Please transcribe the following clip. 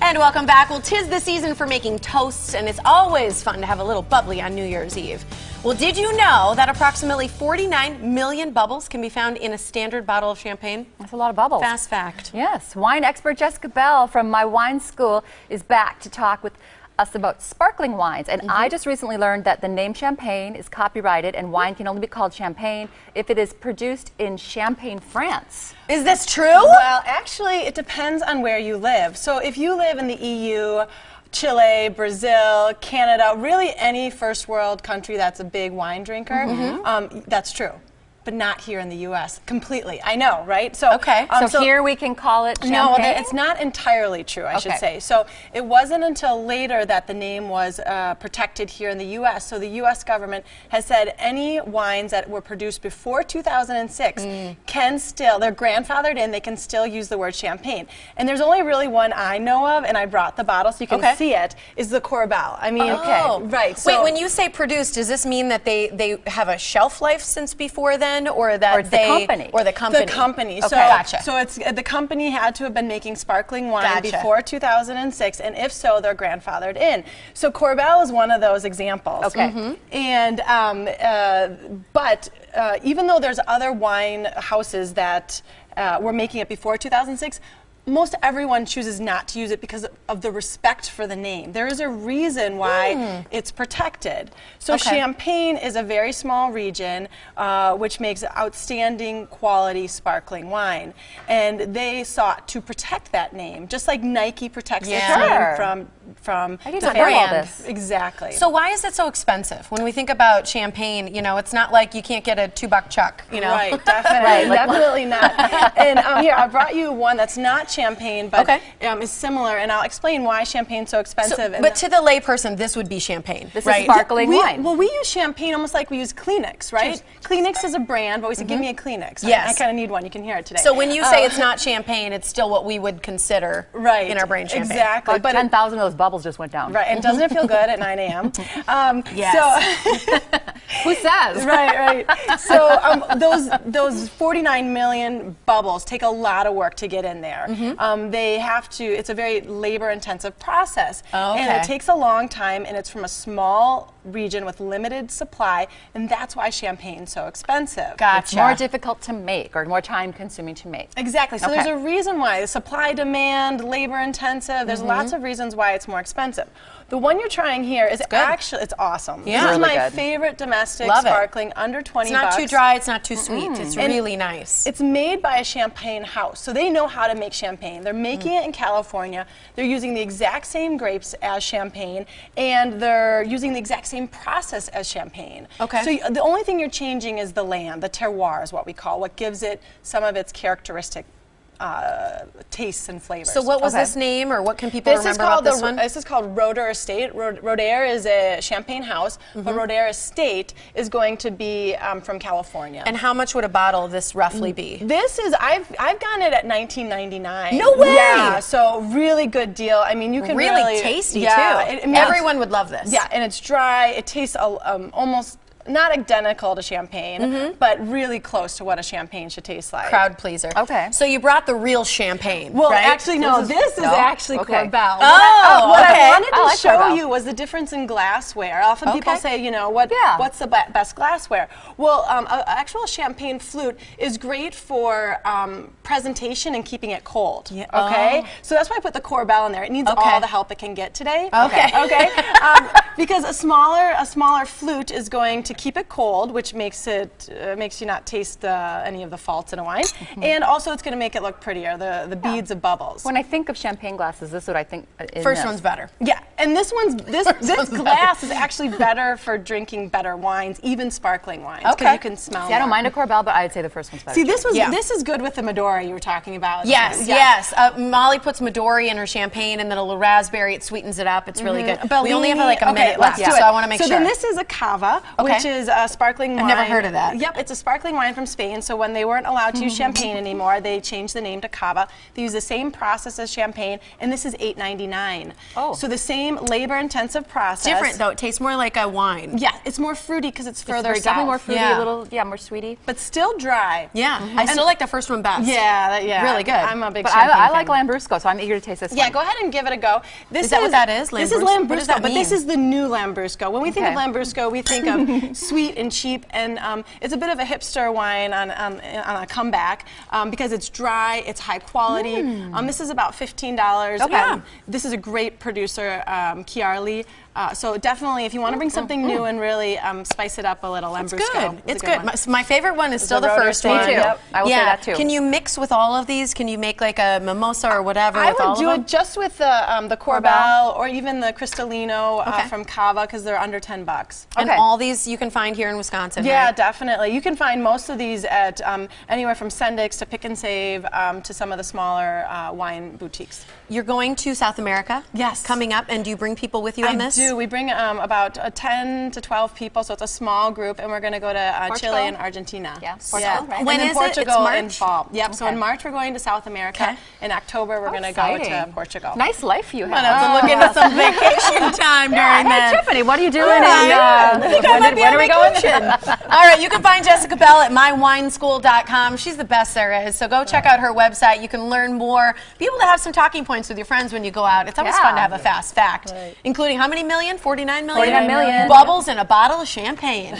And welcome back. Well, 'tis the season for making toasts, and it's always fun to have a little bubbly on New Year's Eve. Well, did you know that approximately 49 million bubbles can be found in a standard bottle of champagne? That's a lot of bubbles. Fast fact. Yes. Wine expert Jessica Bell from My Wine School is back to talk with us about sparkling wines. And I just recently learned that the name champagne is copyrighted and wine can only be called champagne if it is produced in Champagne, France. Is this true? Well, actually, it depends on where you live. So if you live in the EU, Chile, Brazil, Canada, really any first world country that's a big wine drinker, that's true. But not here in the U.S. completely. I know, right? So, so here we can call it champagne? No, it's not entirely true, I should say. So it wasn't until later that the name was protected here in the U.S. So the U.S. government has said any wines that were produced before 2006 can still, they're grandfathered in, they can still use the word champagne. And there's only really one I know of, and I brought the bottle so you can see it, is the Corbel. I mean, right. So wait, when you say produced, does this mean that they have a shelf life since before then? Or that the company? Or the company. The company. Okay. So, gotcha. So it's the company had to have been making sparkling wine before 2006, and if so, they're grandfathered in. So Corbel is one of those examples. Okay. And but even though there's other wine houses that were making it before 2006. Most everyone chooses not to use it because of the respect for the name. There is a reason why it's protected. So Champagne is a very small region which makes outstanding quality sparkling wine. And they sought to protect that name, just like Nike protects its name from I did the not know all brand. this. Exactly. So why is it so expensive? When we think about champagne, you know, it's not like you can't get a $2 chuck, you know? Right, definitely. Definitely not. And here, I brought you one that's not champagne, but is similar, and I'll explain why champagne's so expensive. So, but to the layperson, this would be champagne. This is sparkling wine. Well, we use champagne almost like we use Kleenex, right? Kleenex is a brand, but we say, give me a Kleenex. Yes. I kind of need one. You can hear it today. So when you say it's not champagne, it's still what we would consider in our brain champagne. Exactly. But 10,000 of those bubbles just went down. Right, and doesn't it feel good at 9 a.m.? Yes. So who says? Right. So those 49 million bubbles take a lot of work to get in there. They have to, it's a very labor-intensive process. And it takes a long time, and it's from a small region with limited supply, and that's why champagne's so expensive. Gotcha. It's more difficult to make, or more time-consuming to make. Exactly. So there's a reason why. The supply, demand, labor-intensive, there's lots of reasons why it's more expensive. The one you're trying here is actually, it's awesome. Yeah. This is really my good. favorite domestic Love sparkling, under 20 bucks. It's not too dry, it's not too sweet. It's And really nice. It's made by a champagne house, so they know how to make champagne. They're making it in California. They're using the exact same grapes as champagne, and they're using the exact same process as champagne. Okay. So the only thing you're changing is the land, the terroir is what we call, what gives it some of its characteristic tastes and flavors. So what was this name, or what can people remember about this one? This is called Roeder Estate. Roeder is a champagne house, but Roeder Estate is going to be from California. And how much would a bottle of this roughly be? This is, I've gotten it at $19.99. No way! Yeah, so really good deal. I mean, you can really tasty too. Everyone would love this. Yeah, and it's dry. It tastes almost not identical to champagne, but really close to what a champagne should taste like. Crowd pleaser. Okay. So you brought the real champagne, Well, right? actually, no. This is actually Corbel. What I wanted to show Corbel. you was the difference in glassware. Often people say, you know, what's the best glassware? Well, actual champagne flute is great for presentation and keeping it cold. Yeah. Okay. So that's why I put the Corbel in there. It needs all the help it can get today. Okay. Because a smaller flute is going to keep it cold, which makes you not taste any of the faults in a wine, and also it's going to make it look prettier. The beads of bubbles. When I think of champagne glasses, this is what I think. First one's better. Yeah, and this glass is actually better for drinking better wines, even sparkling wines, because you can smell. See, I don't mind a Corbel, but I'd say the first one's better. See, this is good with the Midori you were talking about. Yes. Molly puts Midori in her champagne, and then a little raspberry. It sweetens it up. It's really good. We only have like a minute left, so I want to make sure. So then this is a cava, which is a sparkling wine. I've never heard of that. Yep, it's a sparkling wine from Spain. So when they weren't allowed to use champagne anymore, they changed the name to cava. They use the same process as champagne, and this is $8.99. Oh. So the same same labor-intensive process. Different though. It tastes more like a wine. Yeah, it's more fruity because it's further It's south. definitely more fruity, Yeah. a little, more sweety. But still dry. Yeah, I still like the first one best. Yeah. Really good. I'm a big But champagne I like fan. Lambrusco, so I'm eager to taste this Yeah, one. go ahead and give it a go. This Is that what that is, This is Lambrusco? What does Lambrusco, that but this mean? is the new Lambrusco. When we think of Okay. Lambrusco, we think of sweet and cheap, and it's a bit of a hipster wine on a comeback because it's dry, it's high quality. This is about $15. Okay. This is a great producer, Chiarli. So definitely, if you want to bring something new and really spice it up a little, Lambrusco. It's good. is a It's good. one. My favorite one is still the rotor first steak. one. Me too. Yep. I will say that too. Can you mix with all of these? Can you make like a mimosa or whatever I with all would do of them? it just with the Corbel or even the Cristalino Okay. from Cava because they're under $10. And Okay. all these you can find here in Wisconsin. Yeah, right? definitely. You can find most of these at anywhere from Sendik's to Pick and Save to some of the smaller wine boutiques. You're going to South America. Yes. Coming up, and do you bring people with you on this? I do. We bring about 10 to 12 people, so it's a small group, and we're going to go to Portugal? Chile and Argentina. Yeah, Portugal, right? When and then is it? It's Portugal in March? fall. Yep. So in Okay. March we're going to South America. Okay. In October we're going to go to Exciting. Portugal. Nice life you I'm have. gonna have to look into some vacation time during Hey, that. Tiffany, what are you doing? I think I might be when on are we going? vacation. All right, you can find Jessica Bell at mywineschool.com. She's the best there is. So go check out her website. You can learn more. Be able to have some talking points with your friends when you go out. It's always Yeah. fun to have a fast fact, including how many million? 49 million? 49 million. Bubbles and a bottle of champagne.